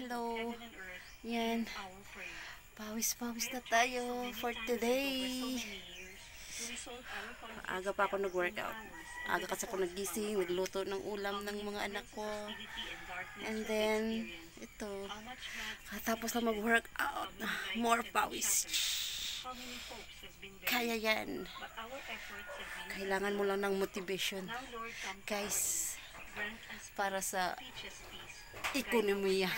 hello. Yan. Pawis-pawis na tayo for today. Aga pa ako nag-workout. Aga kasi ako nagising, nagluto ng ulam ng mga anak ko. And then, ito. Katapos na mag-workout, more pawis. Kaya yan. Kailangan mo lang ng motivation. Guys, para sa ekonomiya.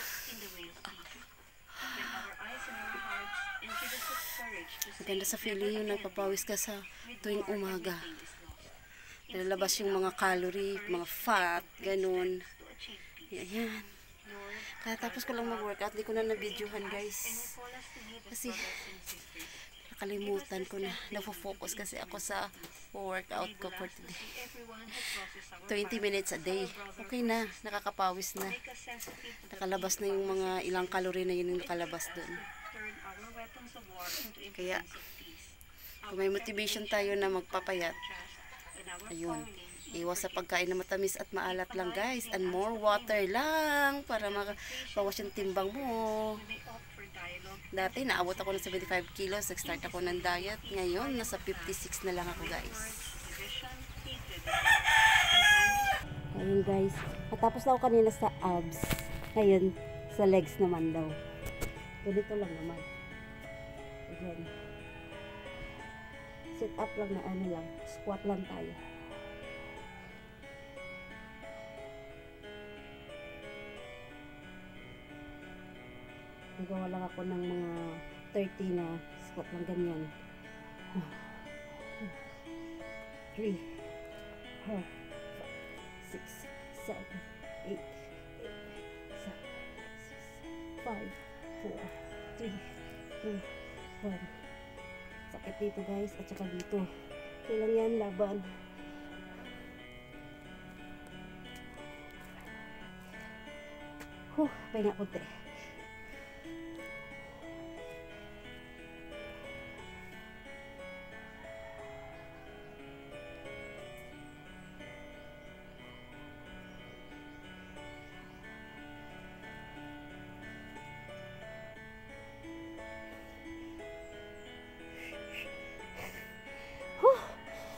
Maganda sa feeling yung nagpapawis ka sa tuwing umaga. Nalalabas yung mga calorie, mga fat, ganun. Yan. Kaya tapos ko lang mag-workout, di ko na na-videohan guys. Kasi nakalimutan ko na. Nafo-focus kasi ako sa workout ko for today. 20 minutes a day. Okay na, nakakapawis na. Nakalabas na yung mga ilang calorie na yun yung nakalabas doon. Kaya, kung may motivation tayo na magpapayat, ayun, iwas sa pagkain na matamis at maalat lang guys, and more water lang para makabawas yung timbang mo. Dati naabot ako ng 75 kilos, nag-start ako ng diet, ngayon nasa 56 na lang ako guys. Ayun guys, natapos na ako kanina sa abs, ngayon sa legs naman daw. Ganito lang naman. Again, sit up lang na ano lang, squat lang tayo. Nagawa lang ako ng mga 30 na squat lang ganyan. 3 4 5 6 7 8 5 4 3 2 1. Sakit dito guys at saka dito. Kailang yan, laban. Pahinga konti.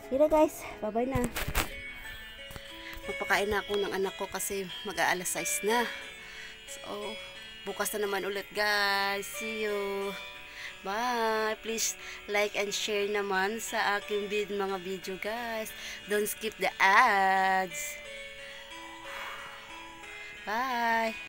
Yun na guys, bye-bye na. Magpakain na ako ng anak ko kasi mag-aalas 6 na. So, bukas na naman ulit guys. See you. Bye. Please like and share naman sa aking mga video guys. Don't skip the ads. Bye.